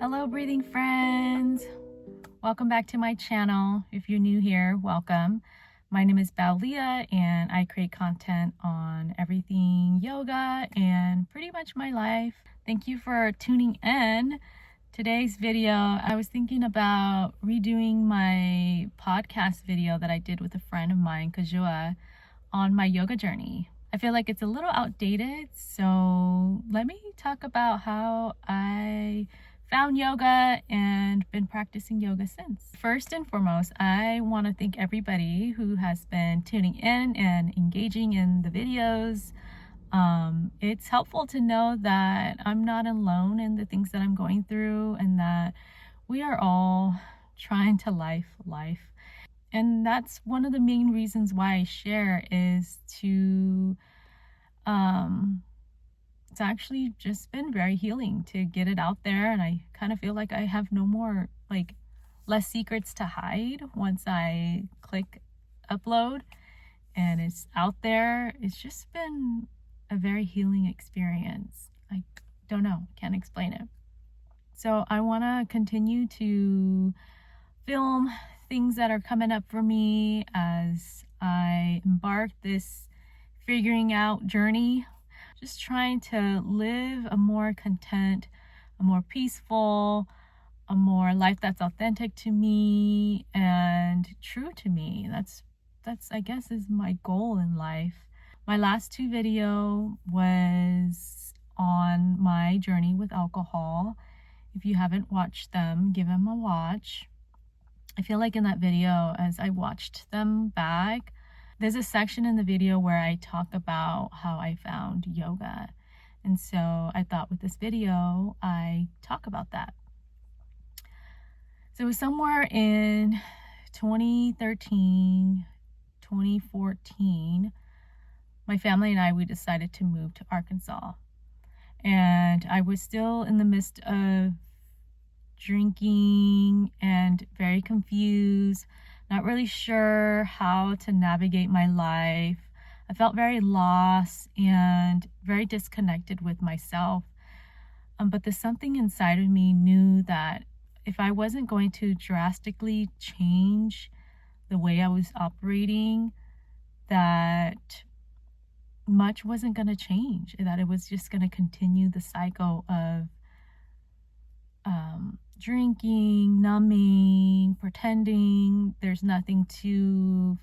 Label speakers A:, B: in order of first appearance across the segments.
A: Hello, breathing friends. Welcome back to my channel. If you're new here, welcome. My name is Balia and I create content on everything yoga and pretty much my life. Thank you for tuning in. Today's video, I was thinking about redoing my podcast video that I did with a friend of mine, Kajua, on my yoga journey. I feel like it's a little outdated, so let me talk about how I found yoga and been practicing yoga since. First and foremost, I want to thank everybody who has been tuning in and engaging in the videos. It's helpful to know that I'm not alone in the things that I'm going through and that we are all trying to life. And that's one of the main reasons why I share is to it's actually just been very healing to get it out there, and I kind of feel like I have no more, less secrets to hide once I click upload and it's out there. It's just been a very healing experience. I don't know, can't explain it. So I want to continue to film things that are coming up for me as I embark this figuring out journey, just trying to live a more content, a more peaceful, a more life that's authentic to me and true to me. That's I guess is my goal in life. My last two video was on my journey with alcohol. If you haven't watched them, give them a watch. I feel like in that video, as I watched them back, there's a section in the video where I talk about how I found yoga. And so I thought with this video, I talk about that. So it was somewhere in 2013, 2014, my family and I, we decided to move to Arkansas. And I was still in the midst of drinking and very confused, not really sure how to navigate my life. I felt very lost and very disconnected with myself. But there's something inside of me knew that if I wasn't going to drastically change the way I was operating, that much wasn't going to change, that it was just going to continue the cycle of drinking, numbing, pretending there's nothing to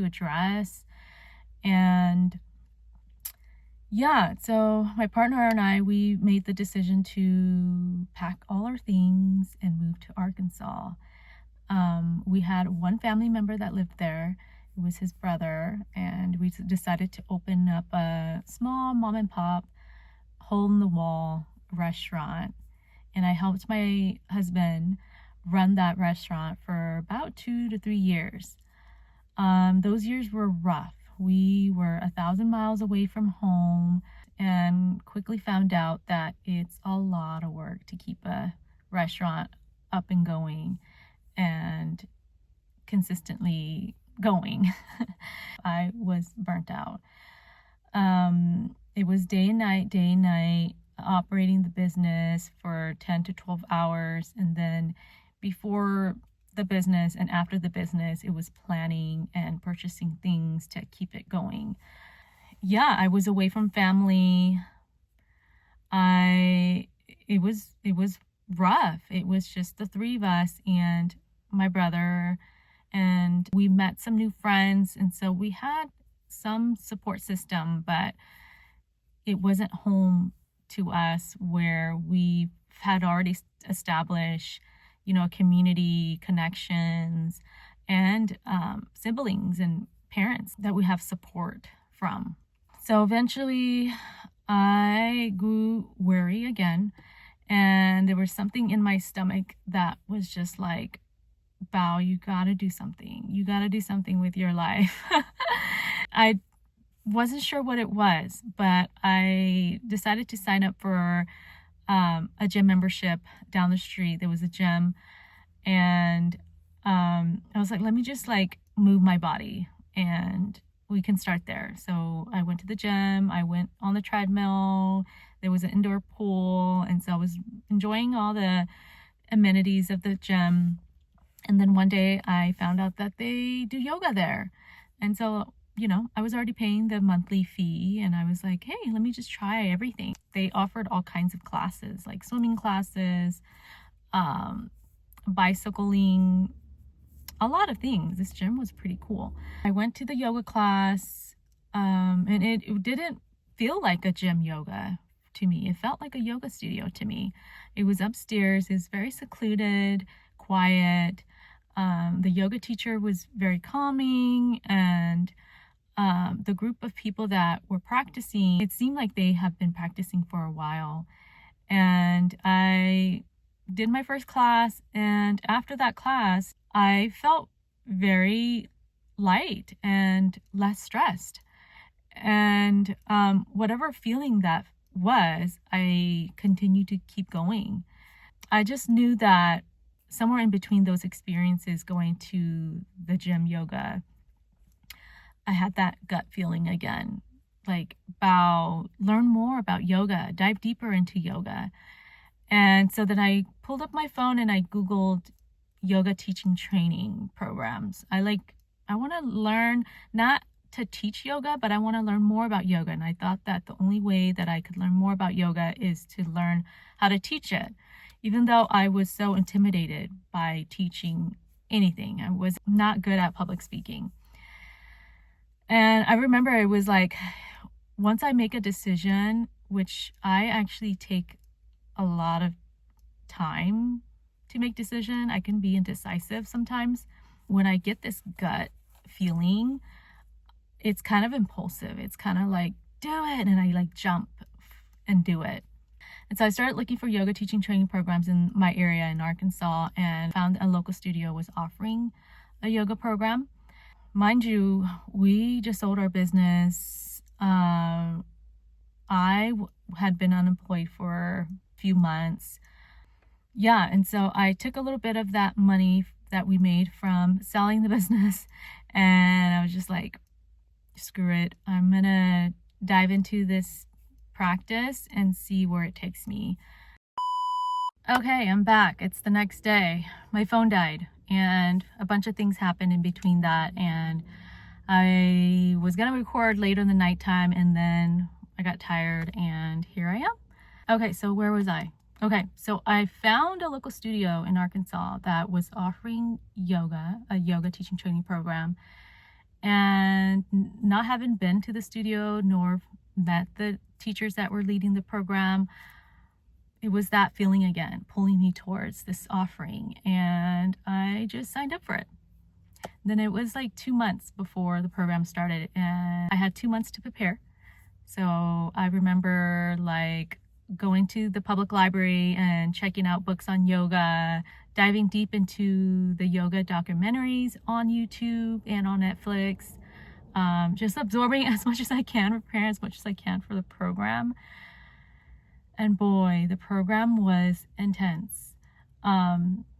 A: address. And yeah, so my partner and I, we made the decision to pack all our things and move to Arkansas. We had one family member that lived there. It was his brother, and we decided to open up a small mom and pop, hole in the wall restaurant. And I helped my husband run that restaurant for about 2 to 3 years. Those years were rough. We were 1,000 miles away from home and quickly found out that it's a lot of work to keep a restaurant up and going and consistently going. I was burnt out. It was day and night, operating the business for 10 to 12 hours. And then before the business and after the business, it was planning and purchasing things to keep it going. Yeah, I was away from family. It was rough. It was just the three of us and my brother, and we met some new friends. And so we had some support system, but it wasn't home to us where we had already established, community connections and siblings and parents that we have support from. So eventually I grew weary again, and there was something in my stomach that was just like, Bao, you gotta do something. You gotta do something with your life. I wasn't sure what it was, but I decided to sign up for a gym membership down the street. There was a gym, and I was like, let me just move my body and we can start there. So I went to the gym, I went on the treadmill, there was an indoor pool, and so I was enjoying all the amenities of the gym. And then one day I found out that they do yoga there. And so, I was already paying the monthly fee, and I was like, hey, let me just try everything. They offered all kinds of classes, like swimming classes, bicycling, a lot of things. This gym was pretty cool. I went to the yoga class, and it didn't feel like a gym yoga to me. It felt like a yoga studio to me. It was upstairs. It was very secluded, quiet. The yoga teacher was very calming, and the group of people that were practicing, it seemed like they have been practicing for a while. And I did my first class, and after that class, I felt very light and less stressed. And whatever feeling that was, I continued to keep going. I just knew that somewhere in between those experiences going to the gym yoga, I had that gut feeling again, like learn more about yoga, dive deeper into yoga. And so then I pulled up my phone and I Googled yoga teaching training programs. I want to learn, not to teach yoga, but I want to learn more about yoga. And I thought that the only way that I could learn more about yoga is to learn how to teach it. Even though I was so intimidated by teaching anything, I was not good at public speaking. And I remember it was like, once I make a decision, which I actually take a lot of time to make decision, I can be indecisive sometimes. When I get this gut feeling, it's kind of impulsive. It's kind of like, do it. And I like jump and do it. And so I started looking for yoga teaching training programs in my area in Arkansas, and found a local studio was offering a yoga program. Mind you, we just sold our business. I had been unemployed for a few months. Yeah, and so I took a little bit of that money that we made from selling the business, and I was just like, screw it. I'm gonna dive into this practice and see where it takes me. Okay, I'm back. It's the next day. My phone died, and a bunch of things happened in between that, and I was gonna record later in the nighttime, and then I got tired, and here I am. Okay, so where was I? Okay, so I found a local studio in Arkansas that was offering yoga, a yoga teaching training program, and not having been to the studio nor met the teachers that were leading the program, it was that feeling again, pulling me towards this offering, and I just signed up for it. Then it was like 2 months before the program started, and I had 2 months to prepare. So I remember like going to the public library and checking out books on yoga, diving deep into the yoga documentaries on YouTube and on Netflix, just absorbing as much as I can, preparing as much as I can for the program. And boy, the program was intense.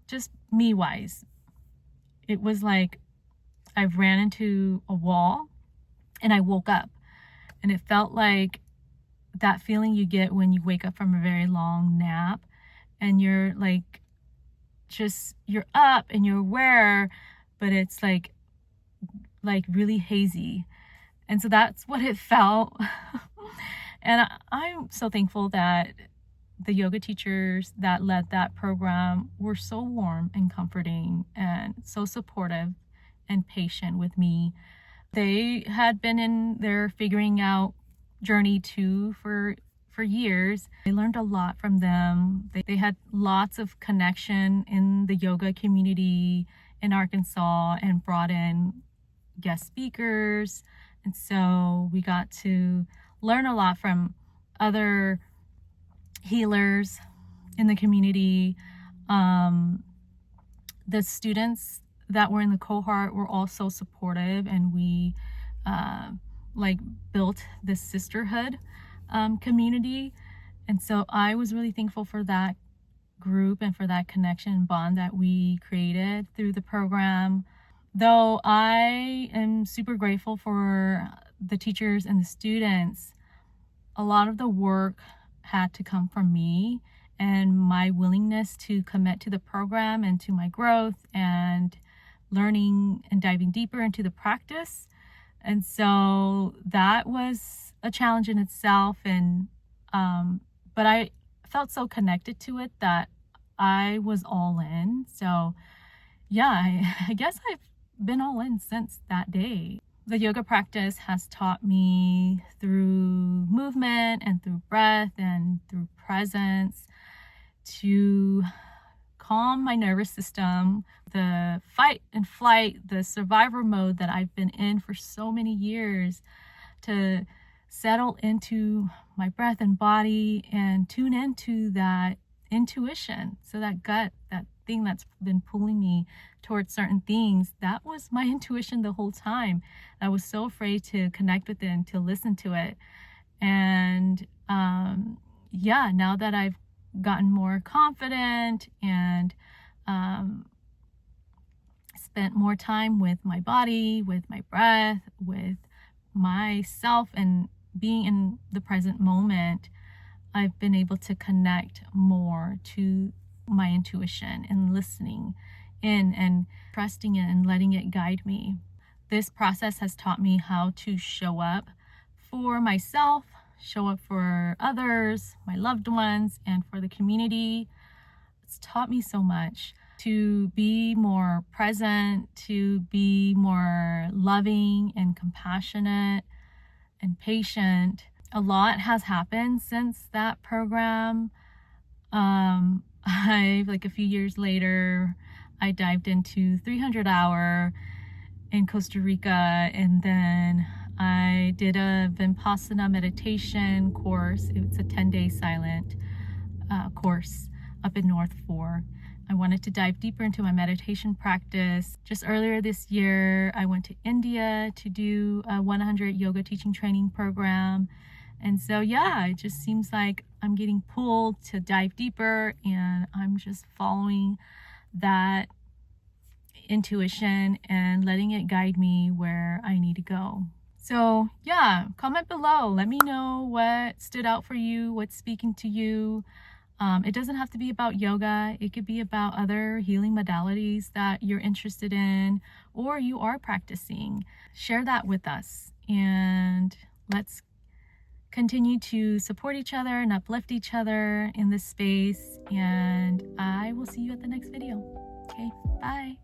A: Just me-wise, it was like I ran into a wall and I woke up, and it felt like that feeling you get when you wake up from a very long nap and you're like, you're up and you're aware, but it's like really hazy. And so that's what it felt. And I'm so thankful that the yoga teachers that led that program were so warm and comforting and so supportive and patient with me. They had been in their figuring out journey too for years. I learned a lot from them. They had lots of connection in the yoga community in Arkansas and brought in guest speakers. And so we got to learn a lot from other healers in the community. The students that were in the cohort were also supportive, and we built this sisterhood community. And so I was really thankful for that group and for that connection and bond that we created through the program. Though I am super grateful for the teachers and the students, a lot of the work had to come from me and my willingness to commit to the program and to my growth and learning and diving deeper into the practice. And so that was a challenge in itself. But I felt so connected to it that I was all in. So yeah, I guess I've been all in since that day. The yoga practice has taught me through movement and through breath and through presence to calm my nervous system, the fight and flight, the survivor mode that I've been in for so many years, to settle into my breath and body and tune into that intuition. So that gut, that thing that's been pulling me towards certain things, that was my intuition the whole time. I was so afraid to connect with it and to listen to it. And yeah, now that I've gotten more confident and spent more time with my body, with my breath, with myself, and being in the present moment, I've been able to connect more to my intuition and listening in and trusting it and letting it guide me. This process has taught me how to show up for myself, show up for others, my loved ones, and for the community. It's taught me so much to be more present, to be more loving and compassionate and patient. A lot has happened since that program. Like a few years later, I dived into 300 hour in Costa Rica, and then I did a Vipassana meditation course. It's a 10-day silent course up in North Fork. I wanted to dive deeper into my meditation practice. Just earlier this year, I went to India to do a 100 yoga teaching training program. And so, yeah, it just seems like I'm getting pulled to dive deeper, and I'm just following that intuition and letting it guide me where I need to go. So yeah, comment below. Let me know what stood out for you, what's speaking to you. It doesn't have to be about yoga. It could be about other healing modalities that you're interested in or you are practicing. Share that with us, and let's continue to support each other and uplift each other in this space. And I will see you at the next video. Okay, bye.